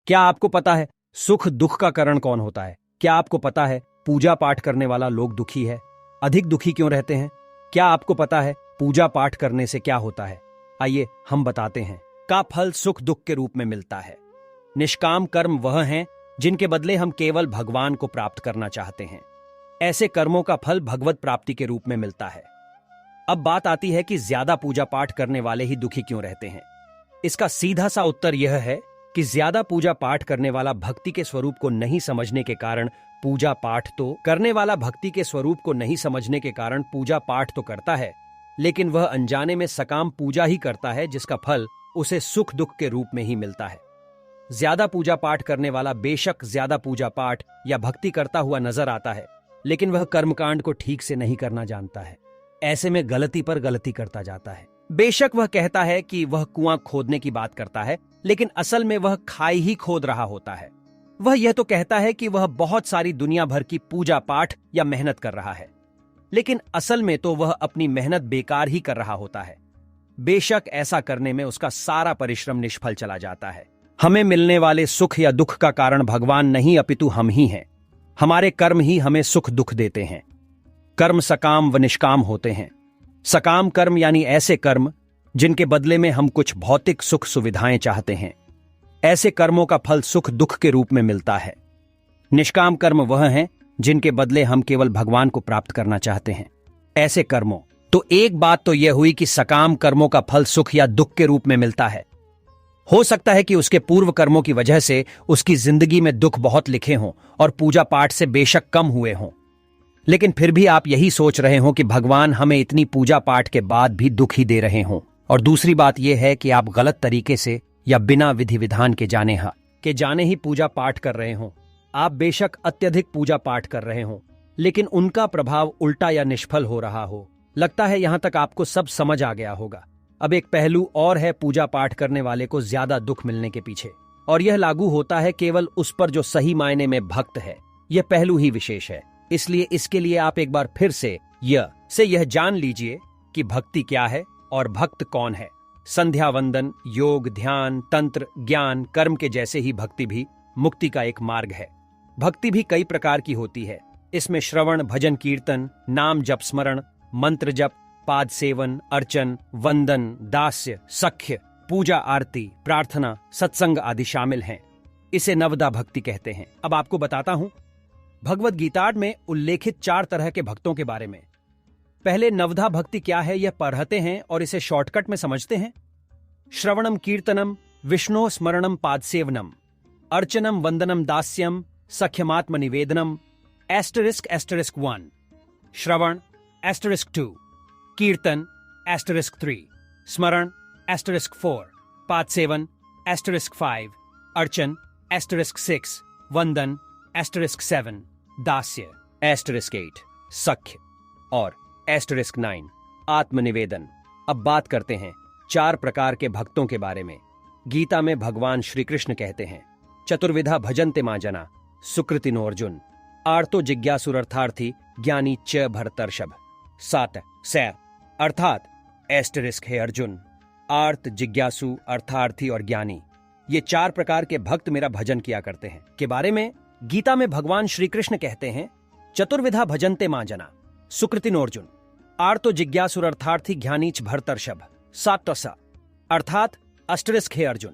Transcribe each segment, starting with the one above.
क्या आपको पता है सुख दुख का कारण कौन होता है? क्या आपको पता है पूजा पाठ करने वाला लोग दुखी है? अधिक दुखी क्यों रहते हैं? क्या आपको पता है पूजा पाठ करने से क्या होता है? आइए हम बताते हैं। का फल सुख दुख के रूप में मिलता है। निष्काम कर्म वह हैं जिनके बदले हम केवल भगवान को प्राप्त करना चाहते हैं। ऐसे कर्मों का फल भगवत प्राप्ति के रूप में मिलता है। अब बात आती है कि ज्यादा पूजा पाठ करने वाले ही दुखी क्यों रहते हैं। इसका सीधा सा उत्तर यह है कि ज्यादा पूजा पाठ करने वाला भक्ति के स्वरूप को नहीं समझने के कारण पूजा पाठ तो करता है, लेकिन वह अनजाने में सकाम पूजा ही करता है जिसका फल उसे सुख दुख के रूप में ही मिलता है। ज्यादा पूजा पाठ करने वाला बेशक ज्यादा पूजा पाठ या भक्ति करता हुआ नजर आता है, लेकिन वह कर्मकांड को ठीक से नहीं करना जानता है। ऐसे में गलती पर गलती करता जाता है। बेशक वह कहता है कि वह कुआं खोदने की बात करता है, लेकिन असल में वह खाई ही खोद रहा होता है। वह यह तो कहता है कि वह बहुत सारी दुनिया भर की पूजा पाठ या मेहनत कर रहा है, लेकिन असल में तो वह अपनी मेहनत बेकार ही कर रहा होता है। बेशक ऐसा करने में उसका सारा परिश्रम निष्फल चला जाता है। हमें मिलने वाले सुख या दुख का कारण भगवान नहीं अपितु हम ही हैं। हमारे कर्म ही हमें सुख दुख देते हैं। कर्म सकाम व निष्काम होते हैं। सकाम कर्म यानी ऐसे कर्म जिनके बदले में हम कुछ भौतिक सुख सुविधाएं चाहते हैं। ऐसे कर्मों का फल सुख दुख के रूप में मिलता है। निष्काम कर्म वह हैं जिनके बदले हम केवल भगवान को प्राप्त करना चाहते हैं। ऐसे कर्मों तो एक बात तो यह हुई कि सकाम कर्मों का फल सुख या दुख के रूप में मिलता है। हो सकता है कि उसके पूर्व कर्मों की वजह से उसकी जिंदगी में दुख बहुत लिखे हों और पूजा पाठ से बेशक कम हुए हों, लेकिन फिर भी आप यही सोच रहे हो कि भगवान हमें इतनी पूजा पाठ के बाद भी दुख ही दे रहे हों। और दूसरी बात यह है कि आप गलत तरीके से या बिना विधि विधान के जाने ही पूजा पाठ कर रहे हों। आप बेशक अत्यधिक पूजा पाठ कर रहे हों, लेकिन उनका प्रभाव उल्टा या निष्फल हो रहा हो। लगता है यहां तक आपको सब समझ आ गया होगा। अब एक पहलू और है पूजा पाठ करने वाले को ज्यादा दुख मिलने के पीछे, और यह लागू होता है केवल उस पर जो सही मायने में भक्त है। यह पहलू ही विशेष है, इसलिए इसके लिए आप एक बार फिर से यह जान लीजिए कि भक्ति क्या है और भक्त कौन है। संध्या वंदन, योग, ध्यान, तंत्र, ज्ञान, कर्म के जैसे ही भक्ति भी मुक्ति का एक मार्ग है। भक्ति भी कई प्रकार की होती है। इसमें श्रवण, भजन, कीर्तन, नाम जप, स्मरण, मंत्र जप, पाद सेवन, अर्चन, वंदन, दास्य, सख्य, पूजा, आरती, प्रार्थना, सत्संग आदि शामिल हैं। इसे नवदा भक्ति कहते हैं। अब आपको बताता हूं भगवद गीता में उल्लेखित 4 तरह के भक्तों के बारे में। पहले नवधा भक्ति क्या है यह पढ़ते हैं और इसे शॉर्टकट में समझते हैं। श्रवणम कीर्तनम, विष्णु स्मरणम, पादसेवनम, अर्चनम, वंदनम, दास्यम, सख्यमात्म निवेदनम, ***1 श्रवण, **2 कीर्तन, *3 स्मरण, *4 पादसेवन, *5 अर्चन, *6 वंदन, *7 दास्य, *8 सख्य और *9 आत्मनिवेदन। अब बात करते हैं 4 प्रकार के भक्तों के बारे में। गीता में भगवान श्री कृष्ण कहते हैं, चतुर्विधा भजन्ते मां जना, सुकृतिनो अर्जुन, आर्तो जिज्ञासुरर्थार्थी, ज्ञानी च भरतर्षभ। 7 सैर अर्थात * अर्जुन, आर्त, जिज्ञासु, अर्थार्थी और ज्ञानी, ये 4 प्रकार के भक्त मेरा भजन किया करते हैं के बारे में गीता में भगवान श्री कृष्ण कहते हैं, चतुर्विधा भजन्ते मां जना, सुकृतिनो अर्जुन, आर्तो जिज्ञासुरर्थार्थी, ज्ञानी च भरतर्षभ। 7 अर्थात * अर्जुन,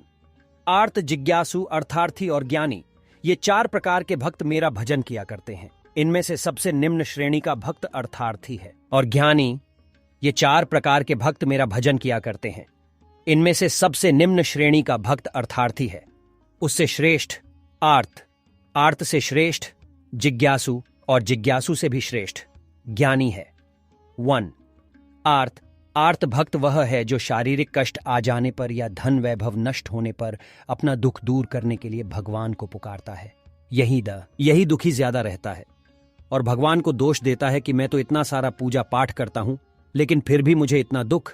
आर्त, जिज्ञासु, अर्थार्थी और ज्ञानी, ये 4 प्रकार के भक्त मेरा भजन किया करते हैं। इनमें से सबसे निम्न श्रेणी का भक्त अर्थार्थी है और ज्ञानी। ये 4 प्रकार के भक्त मेरा भजन किया करते हैं। इनमें से सबसे निम्न श्रेणी का भक्त अर्थार्थी है। उससे श्रेष्ठ आर्त, आर्त से श्रेष्ठ जिज्ञासु और जिज्ञासु से भी श्रेष्ठ ज्ञानी है। 1 आर्त, आर्त भक्त वह है जो शारीरिक कष्ट आ जाने पर या धन वैभव नष्ट होने पर अपना दुख दूर करने के लिए भगवान को पुकारता है। यही दुखी ज्यादा रहता है और भगवान को दोष देता है कि मैं तो इतना सारा पूजा पाठ करता हूं, लेकिन फिर भी मुझे इतना दुख।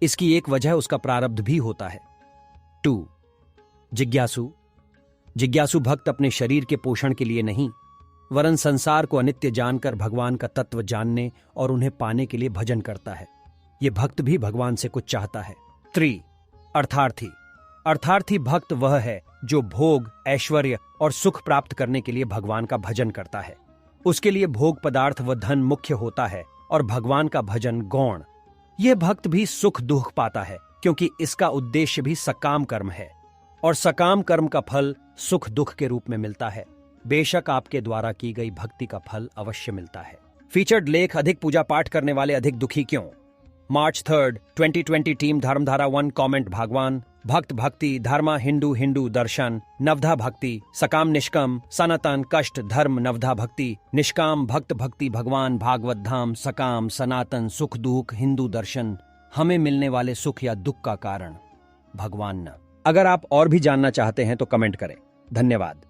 इसकी एक वजह उसका प्रारब्ध भी होता है। 2 जिज्ञासु, जिज्ञासु भक्त अपने शरीर के पोषण के लिए नहीं, वरन संसार को अनित्य जानकर भगवान का तत्व जानने और उन्हें पाने के लिए भजन करता है। ये भक्त भी भगवान से कुछ चाहता है। 3 अर्थार्थी, अर्थार्थी भक्त वह है जो भोग, ऐश्वर्य और सुख प्राप्त करने के लिए भगवान का भजन करता है। उसके लिए भोग पदार्थ व धन मुख्य होता है और भगवान का भजन गौण। यह भक्त भी सुख दुख पाता है क्योंकि इसका उद्देश्य भी सकाम कर्म है और सकाम कर्म का फल सुख दुख के रूप में मिलता है। बेशक आपके द्वारा की गई भक्ति का फल अवश्य मिलता है। फीचर्ड लेख, अधिक पूजा पाठ करने वाले अधिक दुखी क्यों? मार्च 3, 2020 टीम धर्मधारा 1 कमेंट भागवान भक्त भक्ति धर्मा हिंदू हिंदू दर्शन नवधा भक्ति सकाम निष्काम सनातन कष्ट धर्म नवधा भक्ति निष्काम भक्त भक्ति भगवान भागवत धाम सकाम सनातन सुख दुख हिंदू दर्शन हमें मिलने वाले सुख या दुख का कारण भगवान न। अगर आप और भी जानना चाहते हैं तो कमेंट करें। धन्यवाद।